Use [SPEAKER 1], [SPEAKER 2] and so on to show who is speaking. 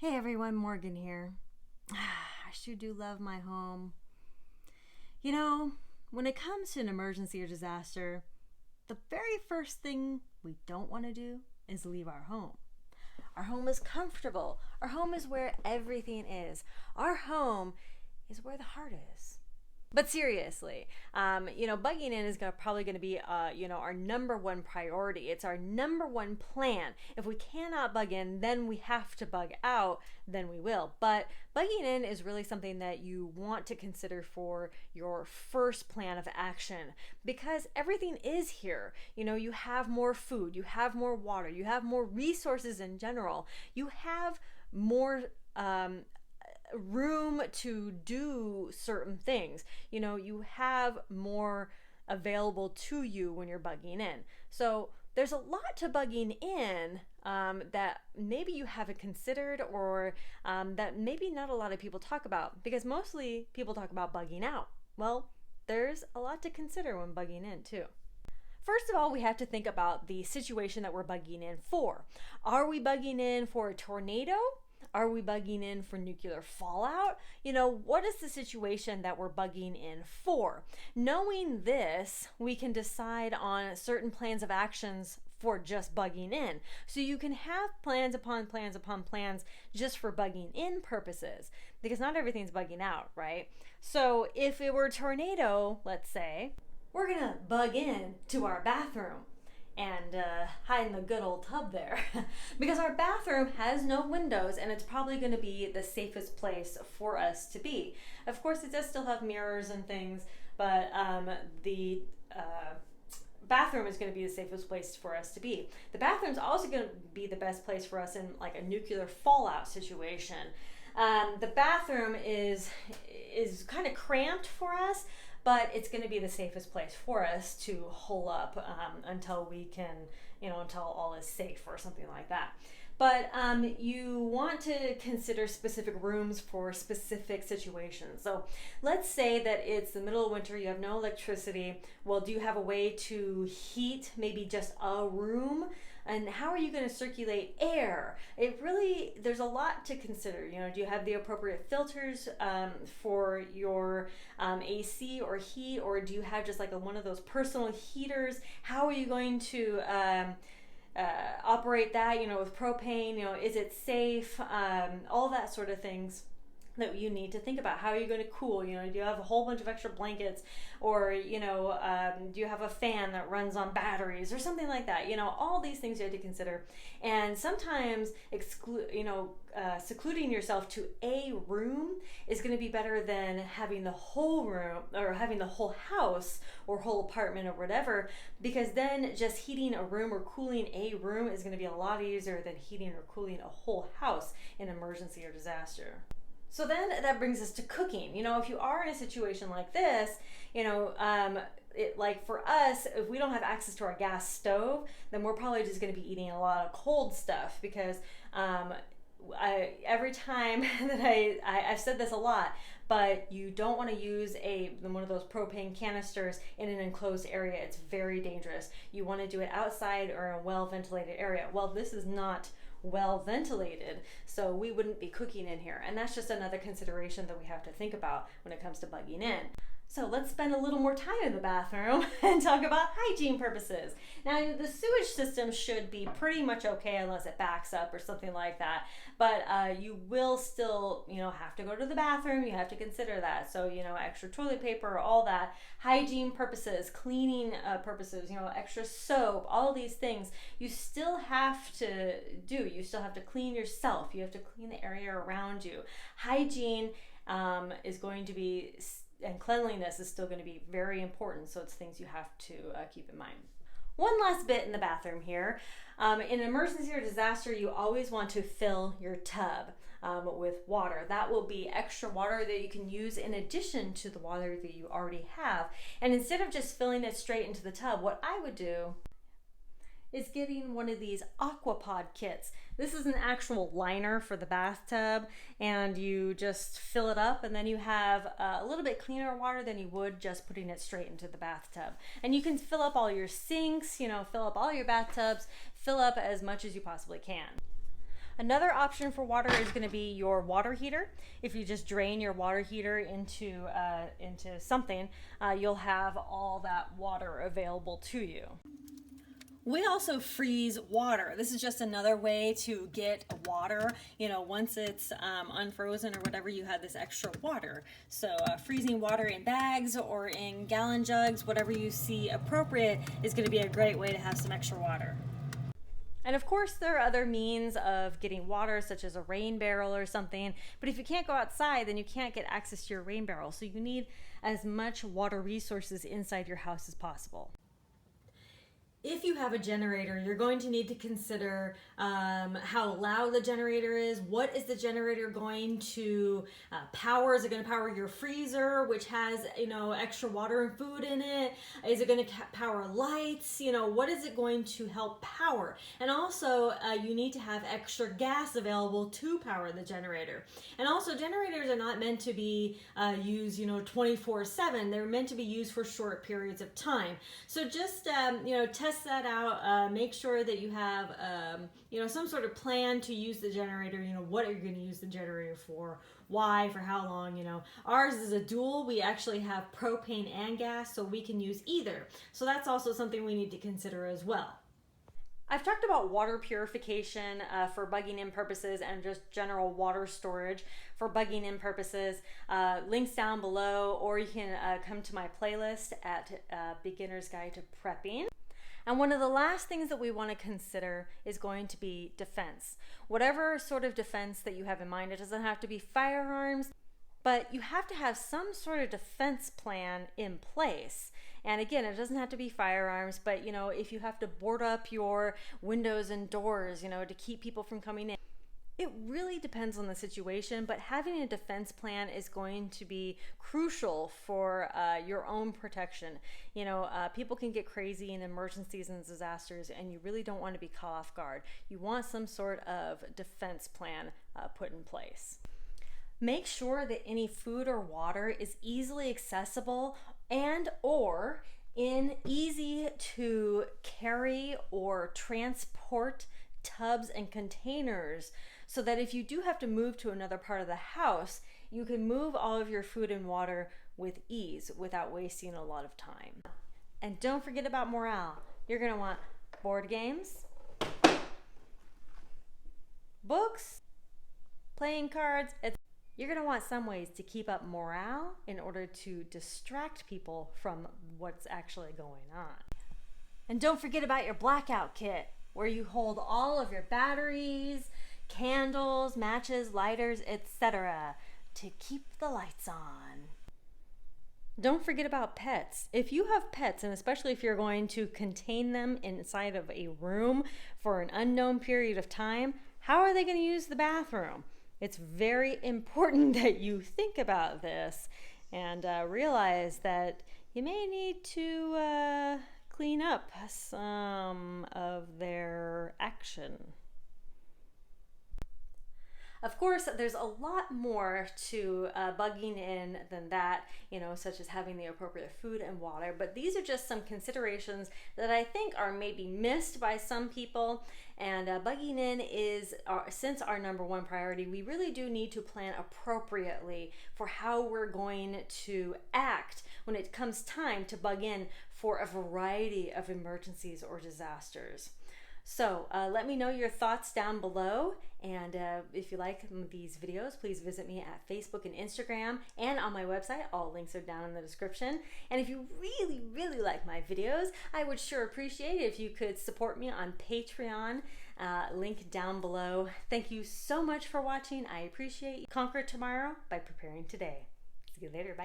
[SPEAKER 1] Hey everyone, Morgan here. I sure do love my home. You know, when it comes to an emergency or disaster, the very first thing we don't want to do is leave our home. Our home is comfortable. Our home is where everything is. Our home is where the heart is. But seriously, bugging in is probably going to be, our number one priority. It's our number one plan. If we cannot bug in, then we have to bug out, then we will. But bugging in is really something that you want to consider for your first plan of action because everything is here. You have more food, you have more water, you have more resources in general, you have more room to do certain things. You have more available to you when you're bugging in. So there's a lot to bugging in that maybe you haven't considered or that maybe not a lot of people talk about because mostly people talk about bugging out. Well, there's a lot to consider when bugging in too. First of all, we have to think about the situation that we're bugging in for. Are we bugging in for a tornado? Are we bugging in for nuclear fallout? What is the situation that we're bugging in for? Knowing this, we can decide on certain plans of actions for just bugging in. So you can have plans upon plans upon plans just for bugging in purposes, because not everything's bugging out, right? So if it were a tornado, let's say, we're gonna bug in to our bathroom and hide in the good old tub there because our bathroom has no windows and it's probably going to be the safest place for us to be. Of course, it does still have mirrors and things, but the bathroom is going to be the safest place for us to be. The bathroom's also going to be the best place for us in like a nuclear fallout situation. The bathroom is kind of cramped for us, but it's going to be the safest place for us to hole up until we can, until all is safe or something like that. But you want to consider specific rooms for specific situations. So let's say that it's the middle of winter, you have no electricity. Well, do you have a way to heat maybe just a room? And how are you going to circulate air? There's a lot to consider. Do you have the appropriate filters for your AC or heat, or do you have just like one of those personal heaters? How are you going to operate that? With propane. Is it safe? All that sort of things that you need to think about. How are you going to cool? Do you have a whole bunch of extra blankets, or do you have a fan that runs on batteries or something like that? All these things you have to consider. And sometimes secluding yourself to a room is going to be better than having the whole room or having the whole house or whole apartment or whatever, because then just heating a room or cooling a room is going to be a lot easier than heating or cooling a whole house in emergency or disaster. So then that brings us to cooking. If you are in a situation like this, like for us, if we don't have access to our gas stove, then we're probably just going to be eating a lot of cold stuff because every time that I've said this a lot, but you don't want to use one of those propane canisters in an enclosed area. It's very dangerous. You want to do it outside or in a well-ventilated area. Well, this is not well ventilated, so we wouldn't be cooking in here, and that's just another consideration that we have to think about when it comes to bugging in. So let's spend a little more time in the bathroom and talk about hygiene purposes. Now, the sewage system should be pretty much okay unless it backs up or something like that, but you will still, have to go to the bathroom. You have to consider that. So, extra toilet paper, all that. Hygiene purposes, cleaning purposes, extra soap, all these things you still have to do. You still have to clean yourself. You have to clean the area around you. Hygiene is going to be, and cleanliness is still going to be very important, so it's things you have to keep in mind. One last bit in the bathroom here. In an emergency or disaster, you always want to fill your tub with water. That will be extra water that you can use in addition to the water that you already have. And instead of just filling it straight into the tub, what I would do is getting one of these Aquapod kits. This is an actual liner for the bathtub, and you just fill it up, and then you have a little bit cleaner water than you would just putting it straight into the bathtub. And you can fill up all your sinks, fill up all your bathtubs, fill up as much as you possibly can. Another option for water is going to be your water heater. If you just drain your water heater into something, you'll have all that water available to you. We also freeze water. This is just another way to get water. Once it's unfrozen or whatever, you have this extra water. So freezing water in bags or in gallon jugs, whatever you see appropriate, is going to be a great way to have some extra water. And of course, there are other means of getting water, such as a rain barrel or something. But if you can't go outside, then you can't get access to your rain barrel. So you need as much water resources inside your house as possible. If you have a generator, you're going to need to consider how loud the generator is. What is the generator going to power? Is it going to power your freezer, which has extra water and food in it? Is it going to power lights? What is it going to help power? And also, you need to have extra gas available to power the generator. And also, generators are not meant to be used 24/7. They're meant to be used for short periods of time. So just test that out. Make sure that you have some sort of plan to use the generator. What are you going to use the generator for? Why? For how long? Ours is a dual. We actually have propane and gas, so we can use either. So that's also something we need to consider as well. I've talked about water purification for bugging in purposes and just general water storage for bugging in purposes. Links down below, or you can come to my playlist at Beginner's Guide to Prepping. And one of the last things that we want to consider is going to be defense. Whatever sort of defense that you have in mind, it doesn't have to be firearms, but you have to have some sort of defense plan in place. And again, it doesn't have to be firearms, but if you have to board up your windows and doors, to keep people from coming in. It really depends on the situation, but having a defense plan is going to be crucial for your own protection. People can get crazy in emergencies and disasters, and you really don't want to be caught off guard. You want some sort of defense plan put in place. Make sure that any food or water is easily accessible and or in easy to carry or transport tubs and containers, so that if you do have to move to another part of the house, you can move all of your food and water with ease without wasting a lot of time. And don't forget about morale. You're going to want board games, books, playing cards, etc. You're going to want some ways to keep up morale in order to distract people from what's actually going on. And don't forget about your blackout kit, where you hold all of your batteries, candles, matches, lighters, etc. to keep the lights on. Don't forget about pets. If you have pets, and especially if you're going to contain them inside of a room for an unknown period of time, how are they going to use the bathroom? It's very important that you think about this and realize that you may need to clean up some of their action. Of course, there's a lot more to bugging in than that, such as having the appropriate food and water. But these are just some considerations that I think are maybe missed by some people. And bugging in is, since our number one priority, we really do need to plan appropriately for how we're going to act when it comes time to bug in for a variety of emergencies or disasters. So let me know your thoughts down below, and if you like these videos, please visit me at Facebook and Instagram and on my website. All links are down in the description. And if you really, really like my videos, I would sure appreciate it if you could support me on Patreon, link down below. Thank you so much for watching. I appreciate you. Conquer tomorrow by preparing today. See you later. Bye.